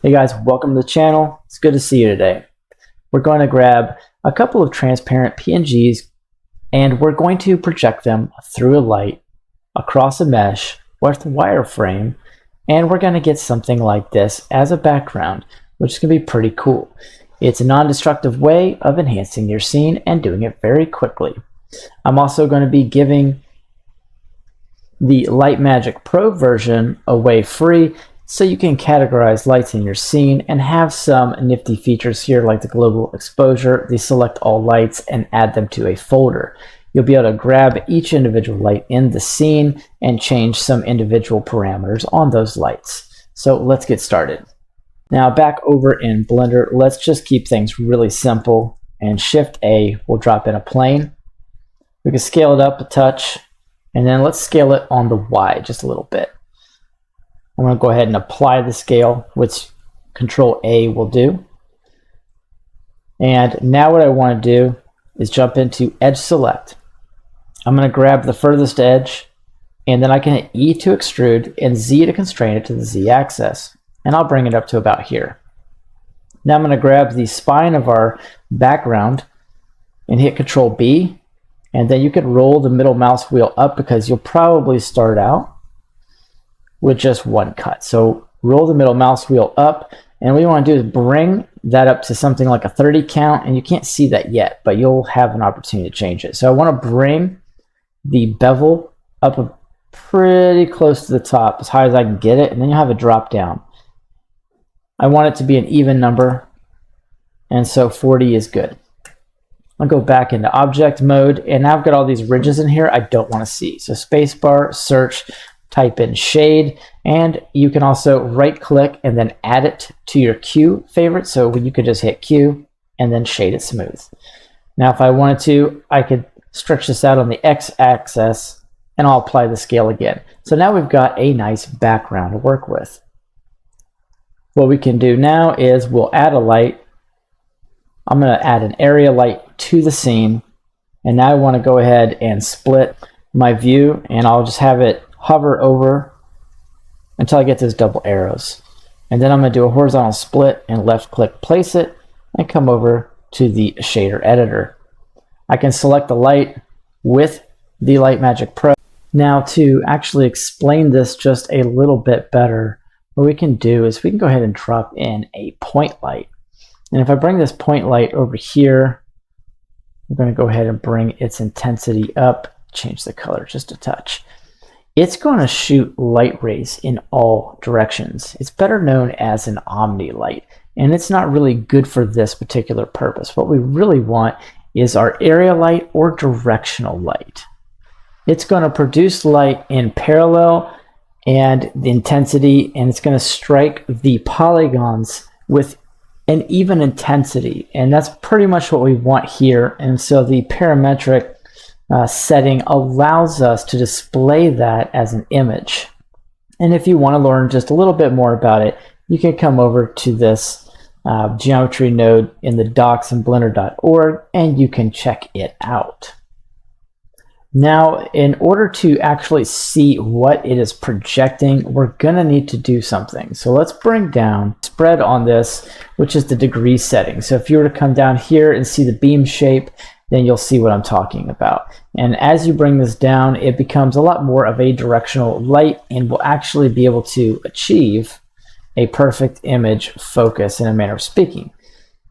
Hey guys, welcome to the channel. It's good to see you today. We're going to grab a couple of transparent PNGs and we're going to project them through a light across a mesh with wireframe, and we're going to get something like this as a background, which is going to be pretty cool. It's a non-destructive way of enhancing your scene and doing it very quickly. I'm also going to be giving the Light Pro version away free, so you can categorize lights in your scene and have some nifty features here like the global exposure, the select all lights, and add them to a folder. You'll be able to grab each individual light in the scene and change some individual parameters on those lights. So let's get started. Now back over in Blender, let's just keep things really simple, and Shift A will drop in a plane. We can scale it up a touch, and then let's scale it on the Y just a little bit. I'm going to go ahead and apply the scale, which Control A will do. And now what I want to do is jump into Edge Select. I'm going to grab the furthest edge, and then I can hit E to extrude and Z to constrain it to the Z axis. And I'll bring it up to about here. Now I'm going to grab the spine of our background and hit Control B. And then you can roll the middle mouse wheel up because you'll probably start out with just one cut. So roll the middle mouse wheel up, and what you want to do is bring that up to something like a 30 count, and you can't see that yet, but you'll have an opportunity to change it. So I want to bring the bevel up pretty close to the top, as high as I can get it, and then you'll have a drop down. I want it to be an even number, and so 40 is good. I'll go back into object mode, and now I've got all these ridges in here I don't want to see. So spacebar, search, type in shade, and you can also right click and then add it to your Q favorite. So you could just hit Q and then shade it smooth. Now if I wanted to, I could stretch this out on the X axis and I'll apply the scale again. So now we've got a nice background to work with. What we can do now is we'll add a light. I'm going to add an area light to the scene, and now I want to go ahead and split my view, and I'll just have it hover over until I get those double arrows. And then I'm going to do a horizontal split and left click place it and come over to the shader editor. I can select the light with the Light Pro. Now to actually explain this just a little bit better, what we can do is we can go ahead and drop in a point light. And if I bring this point light over here, I'm going to go ahead and bring its intensity up, change the color just a touch. It's going to shoot light rays in all directions. It's better known as an omni light, and it's not really good for this particular purpose. What we really want is our area light or directional light. It's going to produce light in parallel and the intensity, and it's going to strike the polygons with an even intensity, and that's pretty much what we want here. And so the parametric setting allows us to display that as an image. And if you want to learn just a little bit more about it, you can come over to this geometry node in the docs in blender.org and you can check it out. Now, in order to actually see what it is projecting, we're going to need to do something. So let's bring down spread on this, which is the degree setting. So if you were to come down here and see the beam shape, then you'll see what I'm talking about. And as you bring this down, it becomes a lot more of a directional light and will actually be able to achieve a perfect image focus in a manner of speaking.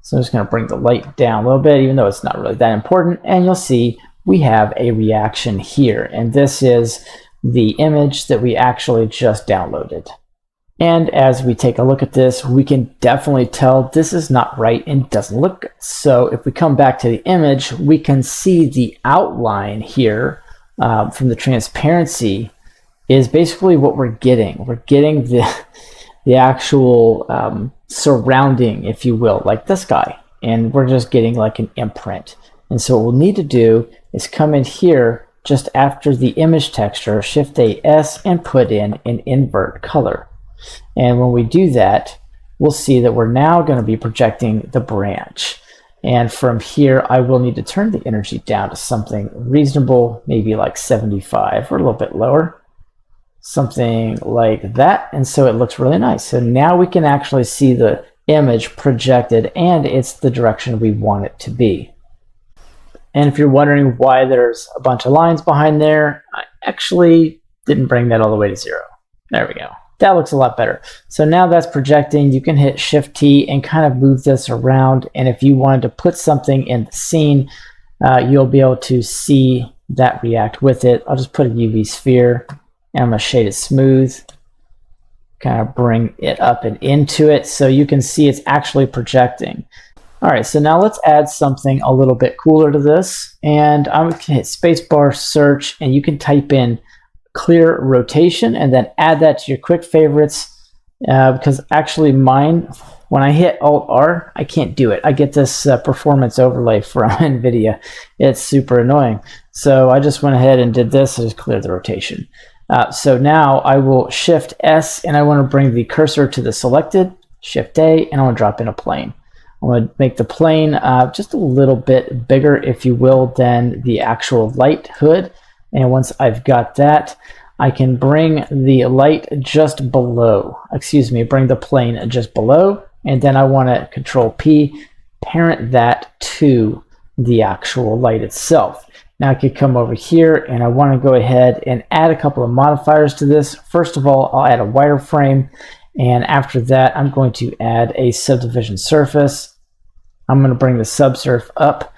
So I'm just going to bring the light down a little bit, even though it's not really that important, and you'll see we have a reaction here. And this is the image that we actually just downloaded. And as we take a look at this, we can definitely tell this is not right and doesn't look good. So if we come back to the image, we can see the outline here from the transparency is basically what we're getting. We're getting the actual surrounding, if you will, like the sky. And we're just getting like an imprint. And so what we'll need to do is come in here just after the image texture, Shift A S, and put in an invert color. And when we do that, we'll see that we're now going to be projecting the branch. And from here, I will need to turn the energy down to something reasonable, maybe like 75 or a little bit lower. something like that, and so it looks really nice. So now we can actually see the image projected, and it's the direction we want it to be. And if you're wondering why there's a bunch of lines behind there, I actually didn't bring that all the way to 0. There we go. That looks a lot better. So now that's projecting. You can hit Shift T and kind of move this around, and if you wanted to put something in the scene, you'll be able to see that react with it. I'll just put a UV sphere, and I'm going to shade it smooth, kind of bring it up and into it so you can see it's actually projecting. All right, so now let's add something a little bit cooler to this, and I'm going to hit spacebar search, and you can type in clear rotation and then add that to your quick favorites, because actually mine, when I hit Alt R, I can't do it. I get this performance overlay from NVIDIA. It's super annoying. So I just went ahead and did this. I just cleared the rotation. So now I will Shift S, and I want to bring the cursor to the selected, Shift A, and I want to drop in a plane. I want to make the plane just a little bit bigger, if you will, than the actual light hood. And once I've got that, I can bring the light just below, bring the plane just below, and then I want to Control P, parent that to the actual light itself. Now I could come over here, and I want to go ahead and add a couple of modifiers to this. First of all, I'll add a wireframe, and after that, I'm going to add a subdivision surface. I'm going to bring the subsurf up,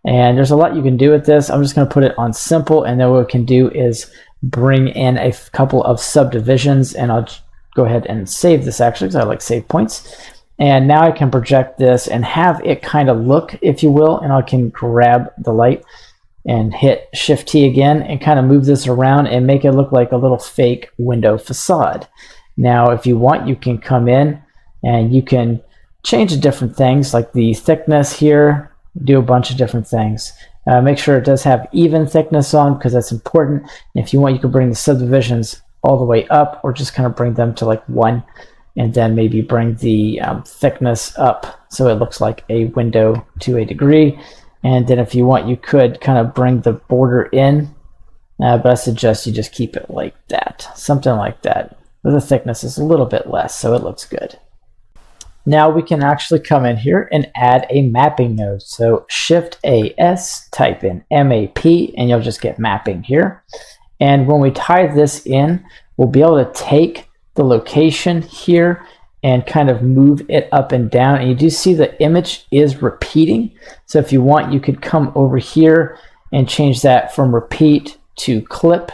and there's a lot you can do with this. I'm just going to put it on simple, and then what we can do is bring in a couple of subdivisions, and I'll go ahead and save this actually because I like save points. And now I can project this and have it kind of look, if you will, and I can grab the light and hit Shift T again and kind of move this around and make it look like a little fake window facade. Now, if you want, you can come in and you can change different things like the thickness here, do a bunch of different things. Make sure it does have even thickness on because that's important. And if you want, you can bring the subdivisions all the way up or just kind of bring them to like 1, and then maybe bring the thickness up so it looks like a window to a degree. And then if you want, you could kind of bring the border in, but I suggest you just keep it like that, something like that. But the thickness is a little bit less, so it looks good. Now we can actually come in here and add a mapping node. So Shift AS, type in MAP, and you'll just get mapping here. And when we tie this in, we'll be able to take the location here and kind of move it up and down. And you do see the image is repeating. So if you want, you could come over here and change that from repeat to clip.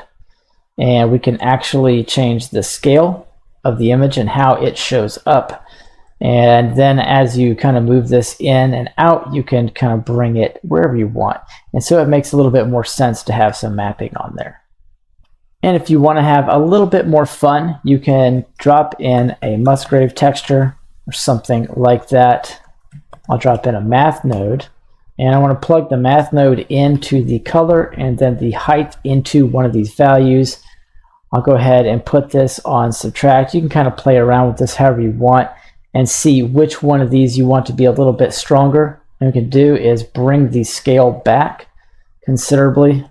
And we can actually change the scale of the image and how it shows up. And then as you kind of move this in and out, you can kind of bring it wherever you want. And so it makes a little bit more sense to have some mapping on there. And if you want to have a little bit more fun, you can drop in a Musgrave texture or something like that. I'll drop in a math node, and I want to plug the math node into the color and then the height into one of these values. I'll go ahead and put this on subtract. You can kind of play around with this however you want and see which one of these you want to be a little bit stronger. And what we can do is bring the scale back considerably.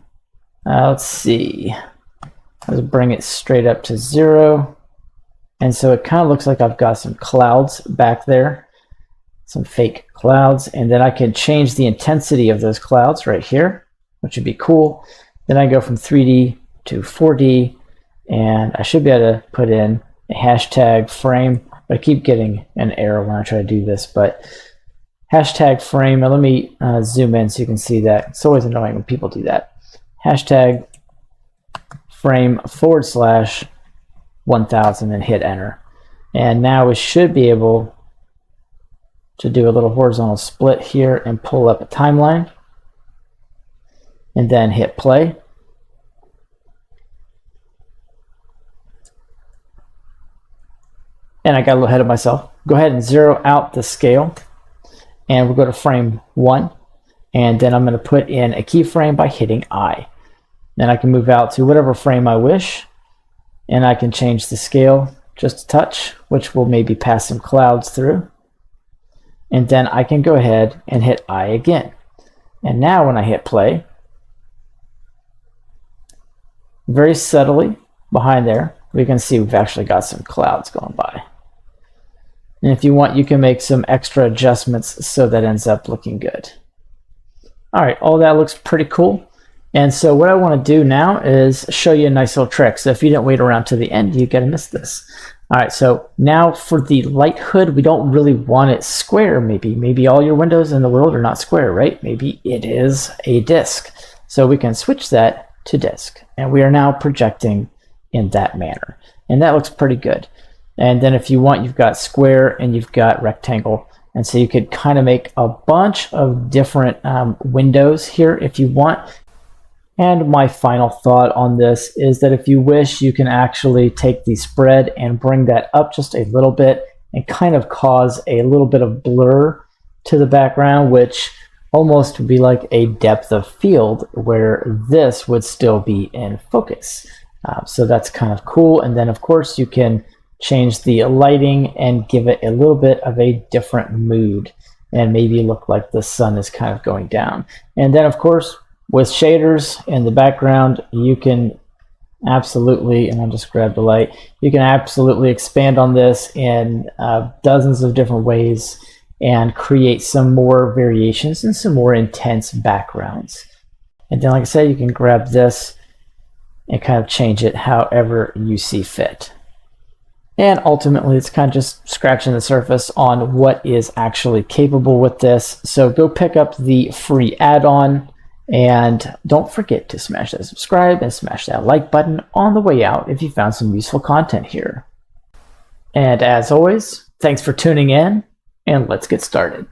Let's see. Let's bring it straight up to 0. And so it kind of looks like I've got some clouds back there, some fake clouds. And then I can change the intensity of those clouds right here, which would be cool. Then I go from 3D to 4D, and I should be able to put in a hashtag frame. But I keep getting an error when I try to do this, but hashtag frame, now let me zoom in so you can see that. It's always annoying when people do that. Hashtag frame /1000 and hit enter. And now we should be able to do a little horizontal split here and pull up a timeline and then hit play. And I got a little ahead of myself. Go ahead and zero out the scale, and we'll go to frame 1, and then I'm going to put in a keyframe by hitting I. Then I can move out to whatever frame I wish, and I can change the scale just a touch, which will maybe pass some clouds through. And then I can go ahead and hit I again. And now when I hit play, very subtly behind there, we can see we've actually got some clouds going by. And if you want, you can make some extra adjustments so that ends up looking good. All right, all that looks pretty cool. And so what I want to do now is show you a nice little trick. So if you didn't wait around to the end, you're going to miss this. All right, so now for the light hood, we don't really want it square. Maybe all your windows in the world are not square, right? Maybe it is a disk. So we can switch that to disk. And we are now projecting in that manner. And that looks pretty good. And then if you want, you've got square and you've got rectangle. And so you could kind of make a bunch of different windows here if you want. And my final thought on this is that if you wish, you can actually take the spread and bring that up just a little bit and kind of cause a little bit of blur to the background, which almost would be like a depth of field where this would still be in focus. So that's kind of cool. And then of course you can change the lighting and give it a little bit of a different mood and maybe look like the sun is kind of going down. And then of course, with shaders in the background, you can absolutely, and I'll just grab the light, you can absolutely expand on this in dozens of different ways and create some more variations and some more intense backgrounds. And then like I said, you can grab this and kind of change it however you see fit. And ultimately, it's kind of just scratching the surface on what is actually capable with this. So go pick up the free add-on, and don't forget to smash that subscribe and smash that like button on the way out if you found some useful content here. And as always, thanks for tuning in, and let's get started.